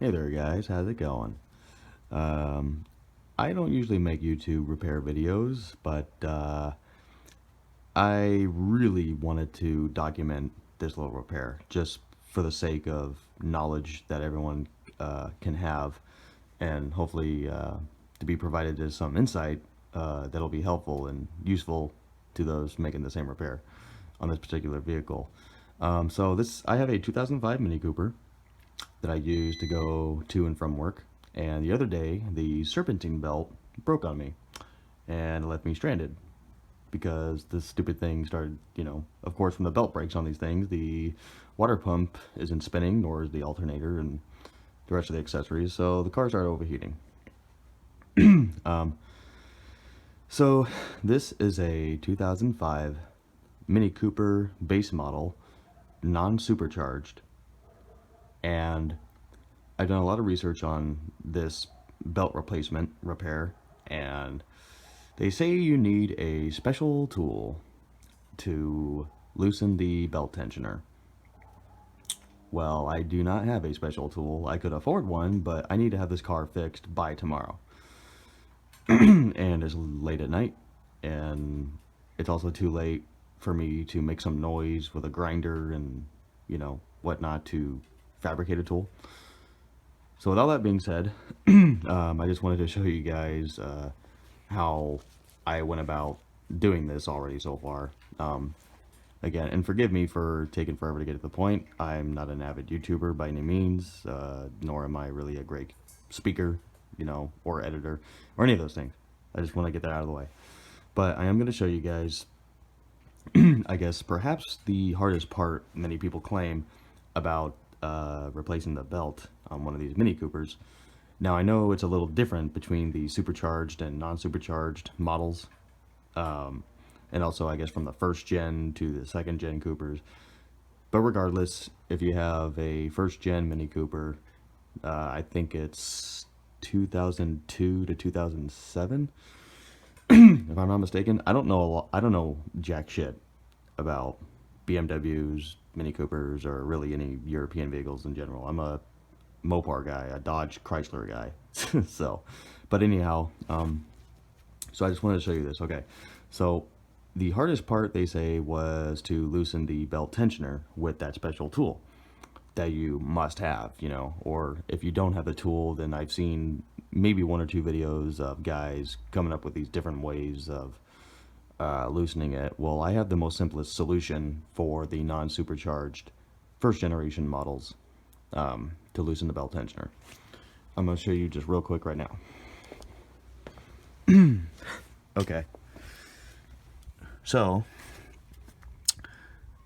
Hey there guys, how's it going? Um, I don't usually make YouTube repair videos, but I really wanted to document this little repair just for the sake of knowledge that everyone can have, and hopefully to be provided as some insight that'll be helpful and useful to those making the same repair on this particular vehicle. I have a 2005 Mini Cooper that I use to go to and from work. And the other day, the serpentine belt broke on me and left me stranded because this stupid thing started, of course, when the belt breaks on these things, the water pump isn't spinning, nor is the alternator and the rest of the accessories, so the car started overheating. um, so this is a 2005 Mini Cooper base model, non-supercharged, and I've done a lot of research on this belt replacement repair, and they say you need a special tool to loosen the belt tensioner. Well, I do not have a special tool. I could afford one, but I need to have this car fixed by tomorrow. And it's late at night, and it's also too late for me to make some noise with a grinder and, whatnot to fabricate a tool. So with all that being said, I just wanted to show you guys how I went about doing this already so far. Again, and forgive me for taking forever to get to the point. I'm not an avid YouTuber by any means, nor am I really a great speaker, or editor, or any of those things. I just want to get that out of the way. But I am going to show you guys, I guess, perhaps the hardest part many people claim about replacing the belt on one of these Mini Coopers. Now, I know it's a little different between the supercharged and non-supercharged models, and also, I guess, from the first gen to the second gen Coopers. But regardless, if you have a first gen Mini Cooper, I think it's 2002 to 2007, if I'm not mistaken. I don't know jack shit about BMWs, Mini Coopers, or really any European vehicles in general. I'm a Mopar guy, a Dodge Chrysler guy. But anyhow, so I just wanted to show you this. Okay, so the hardest part, they say, was to loosen the belt tensioner with that special tool that you must have, or if you don't have the tool, then I've seen maybe one or two videos of guys coming up with these different ways of loosening it. Well, I have the most simplest solution for the non-supercharged first generation models to loosen the belt tensioner. I'm going to show you just real quick right now. Okay. So,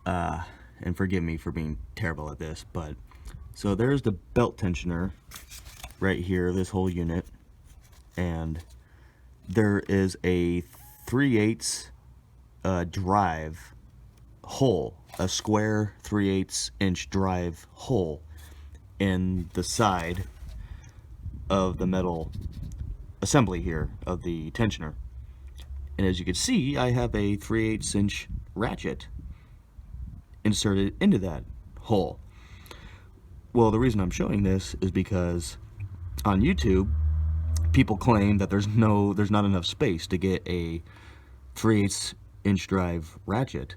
and forgive me for being terrible at this, but so there's the belt tensioner right here, this whole unit, and there is a 3/8 drive hole, a square 3/8 inch drive hole in the side of the metal assembly here of the tensioner. And as you can see, I have a 3/8 inch ratchet inserted into that hole. Well, the reason I'm showing this is because on YouTube, people claim that there's not enough space to get a 3/8 inch drive ratchet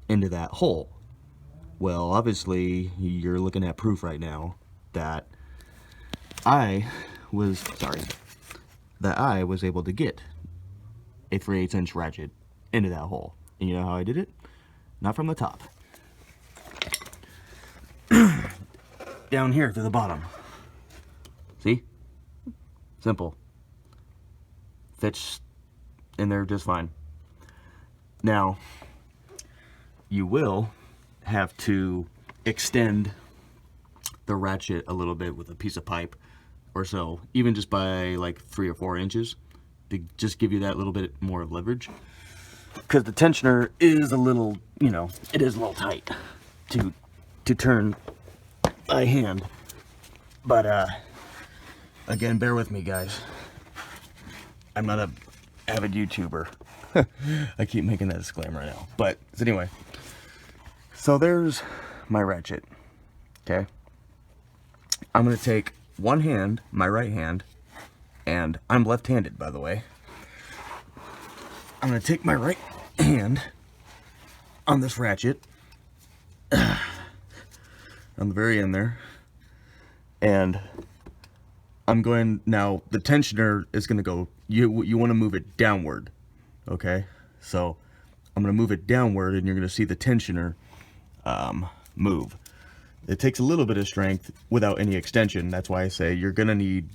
into that hole. Well, obviously, you're looking at proof right now that I was able to get a 3/8 inch ratchet into that hole. And you know how I did it? Not from the top. Down here to the bottom. See? Simple. Fits in there just fine. Now, you will have to extend the ratchet a little bit with a piece of pipe or so, even just by like 3 or 4 inches, to just give you that little bit more of leverage, because the tensioner is a little, it is a little tight to turn by hand. But again, bear with me, guys. I'm not a avid YouTuber. I keep making that disclaimer now. But anyway, so there's my ratchet. Okay, I'm gonna take one hand, my right hand, and I'm left-handed, by the way. I'm gonna take my right hand on this ratchet, on the very end there, and I'm going, now the tensioner is gonna go, you wanna move it downward, okay? So I'm gonna move it downward and you're gonna see the tensioner move. It takes a little bit of strength without any extension. That's why I say you're gonna need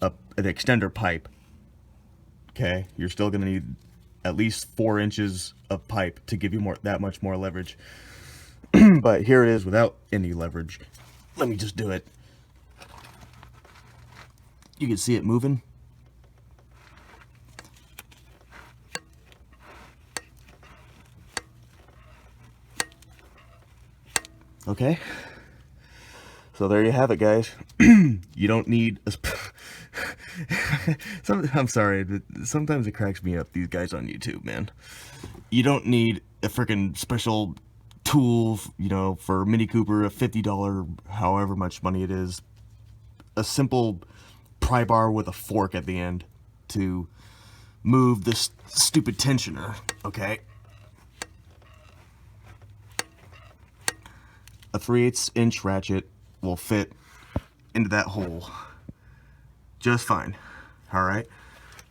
an extender pipe, okay? You're still gonna need at least 4 inches of pipe to give you that much more leverage. But here it is without any leverage. Let me just do it. You can see it moving. Okay. So there you have it, guys. You don't need a I'm sorry, but sometimes it cracks me up, these guys on YouTube, man. You don't need a freaking special tool, you know, for Mini Cooper, a $50, however much money it is. A simple pry bar with a fork at the end to move this stupid tensioner, okay? A 3/8 inch ratchet will fit into that hole just fine. Alright,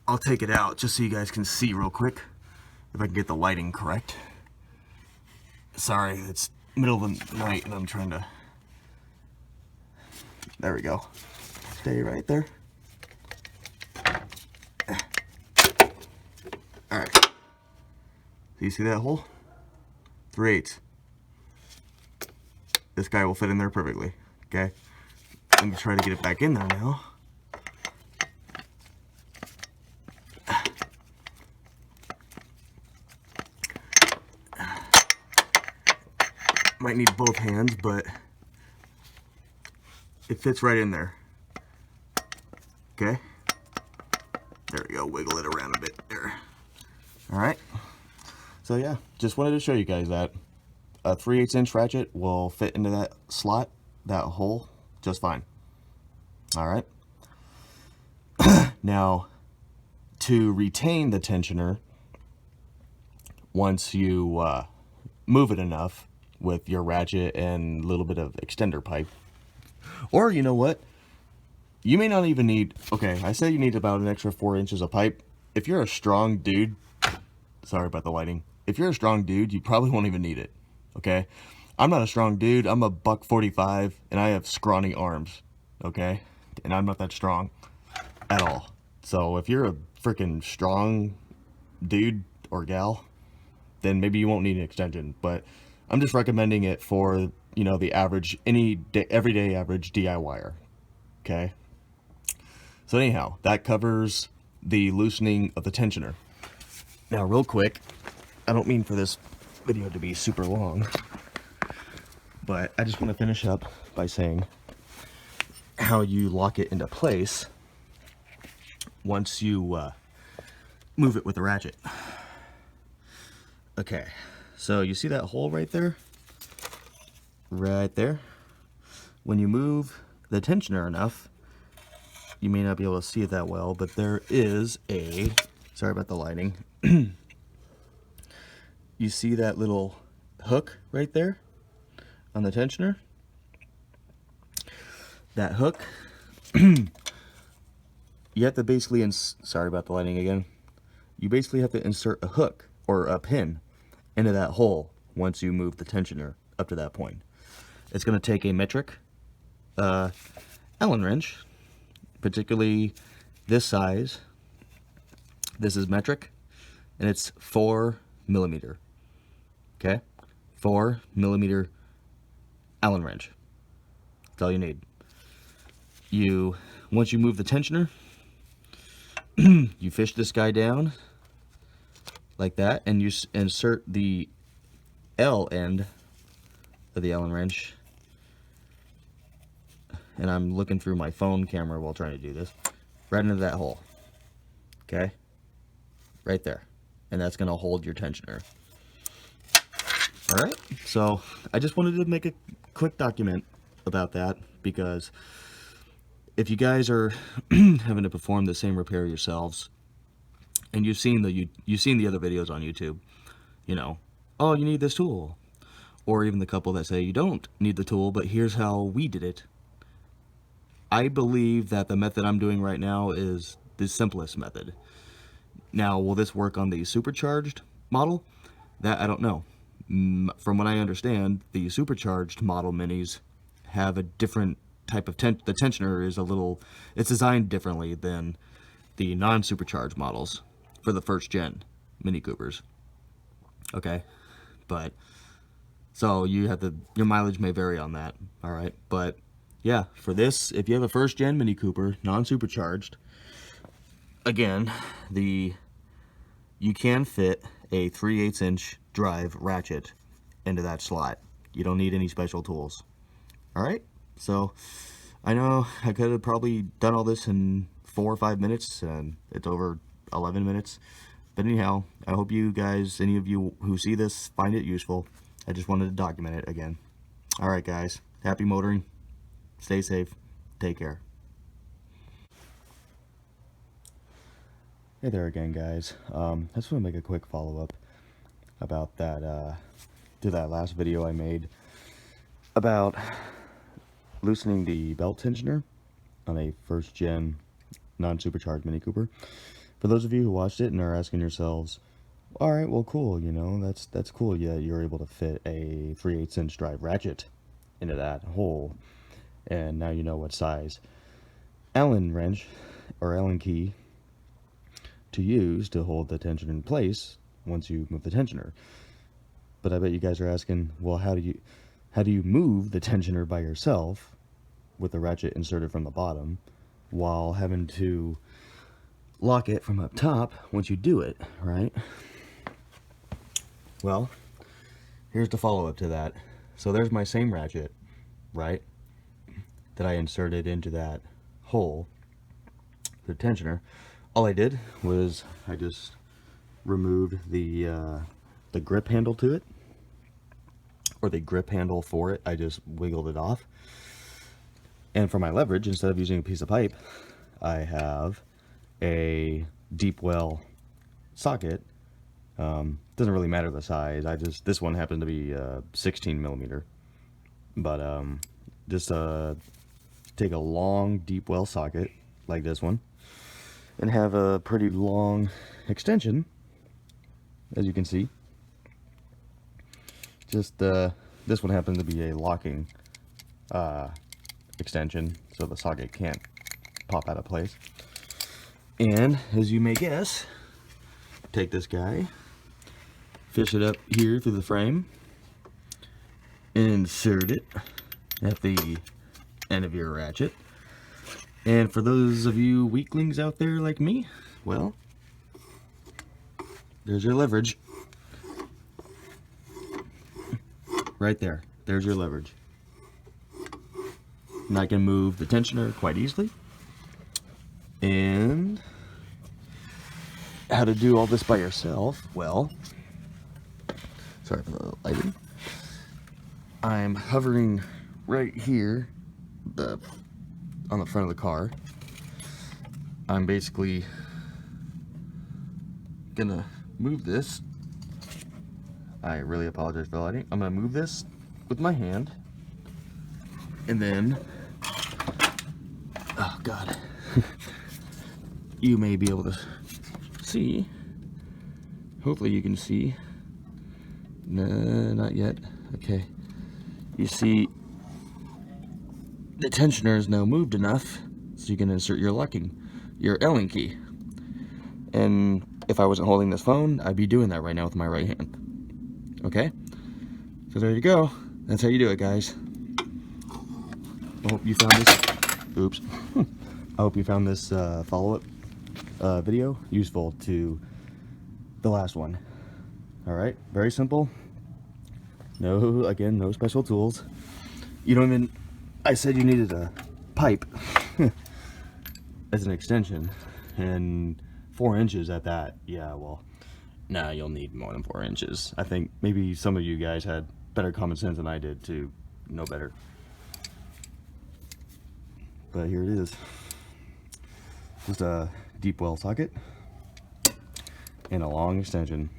I'll take it out just so you guys can see real quick, if I can get the lighting correct. Sorry, it's middle of the night and I'm trying to... There we go. Stay right there. Alright. So you see that hole? 3/8. This guy will fit in there perfectly. Okay? Let me try to get it back in there now. Might need both hands, but it fits right in there. Okay? There we go. Wiggle it around a bit there. Alright. So yeah, just wanted to show you guys that. A 3/8 inch ratchet will fit into that slot, that hole, just fine. Alright. Now, to retain the tensioner, once you move it enough with your ratchet and a little bit of extender pipe, or you know what, you may not even need, okay, I say you need about an extra 4 inches of pipe. If you're a strong dude, sorry about the lighting, if you're a strong dude, you probably won't even need it. Okay, I'm not a strong dude. I'm a $145 and I have scrawny arms. Okay, and I'm not that strong at all. So if you're a freaking strong dude or gal, then maybe you won't need an extension. But I'm just recommending it for, you know, the average, everyday average DIYer. Okay. So anyhow, that covers the loosening of the tensioner. Now, real quick, I don't mean for this video to be super long, but I just want to finish up by saying how you lock it into place once you move it with the ratchet. Okay, so you see that hole right there? Right there. When you move the tensioner enough, you may not be able to see it that well, but there is a, sorry about the lighting, you see that little hook right there on the tensioner? That hook, you have to basically, sorry about the lighting again, you basically have to insert a hook or a pin into that hole once you move the tensioner up to that point. It's going to take a metric Allen wrench, particularly this size. This is metric, and it's 4 millimeter. Okay, 4 millimeter Allen wrench. That's all you need. Once you move the tensioner, you fish this guy down like that, and you insert the L end of the Allen wrench. And I'm looking through my phone camera while trying to do this. Right into that hole. Okay? Right there. And that's going to hold your tensioner. Alright? So, I just wanted to make a quick document about that, because if you guys are having to perform the same repair yourselves, and you've seen the other videos on YouTube, you know, oh, you need this tool, or even the couple that say you don't need the tool, but here's how we did it. I believe that the method I'm doing right now is the simplest method. Now, will this work on the supercharged model? That I don't know. From what I understand, the supercharged model minis have a different type of the tensioner is it's designed differently than the non-supercharged models for the first gen Mini Coopers. Okay, but so your mileage may vary on that. All right, but yeah, for this, if you have a first gen Mini Cooper non-supercharged, again, you can fit a 3/8 inch drive ratchet into that slot. You don't need any special tools. All right, so I know I could have probably done all this in 4 or 5 minutes, and it's over 11 minutes. But anyhow, I hope you guys, any of you who see this, find it useful. I just wanted to document it again. All right, guys, happy motoring. Stay safe. Take care. Hey there again, guys. I just want to make a quick follow-up about that, to that last video I made about loosening the belt tensioner on a first-gen non-supercharged Mini Cooper. For those of you who watched it and are asking yourselves, all right, well, cool, you know, that's cool. Yeah, you're able to fit a 3/8 inch drive ratchet into that hole, and now you know what size Allen wrench or Allen key to use to hold the tension in place once you move the tensioner. But I bet you guys are asking, well, how do you move the tensioner by yourself with the ratchet inserted from the bottom while having to lock it from up top once you do it, right? Well, here's the follow-up to that. So there's my same ratchet, right, that I inserted into that hole, the tensioner. All I did was I just removed the grip handle to it, or the grip handle for it. I just wiggled it off. And for my leverage, instead of using a piece of pipe, I have a deep well socket. Doesn't really matter the size. This one happened to be 16 millimeter, but just take a long deep well socket like this one and have a pretty long extension, as you can see. Just this one happened to be a locking extension, so the socket can't pop out of place. And as you may guess, take this guy, fish it up here through the frame, insert it at the end of your ratchet. And for those of you weaklings out there like me, well, there's your leverage. Right there. There's your leverage. And I can move the tensioner quite easily. And how to do all this by yourself? Well, sorry for the lighting. I'm hovering right here on the front of the car. I'm basically gonna move this. I really apologize for the lighting. I'm gonna move this with my hand, and then, oh God, you may be able to see. Hopefully you can see. No, not yet. Okay. You see, the tensioner is now moved enough so you can insert your Allen key. And if I wasn't holding this phone, I'd be doing that right now with my right hand. Okay? So there you go. That's how you do it, guys. I hope you found this. Oops. I hope you found this follow-up video useful to the last one. All right, very simple. No special tools. You don't even. I said you needed a pipe as an extension, and 4 inches at that. Yeah, well, nah, you'll need more than 4 inches. I think maybe some of you guys had better common sense than I did to know better. but here it is. Just a deep well socket and a long extension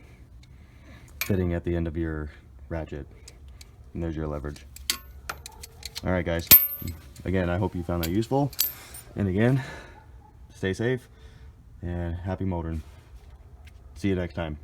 fitting at the end of your ratchet. And there's your leverage. All right, guys. Again, I hope you found that useful. And again, stay safe and happy motoring. See you next time.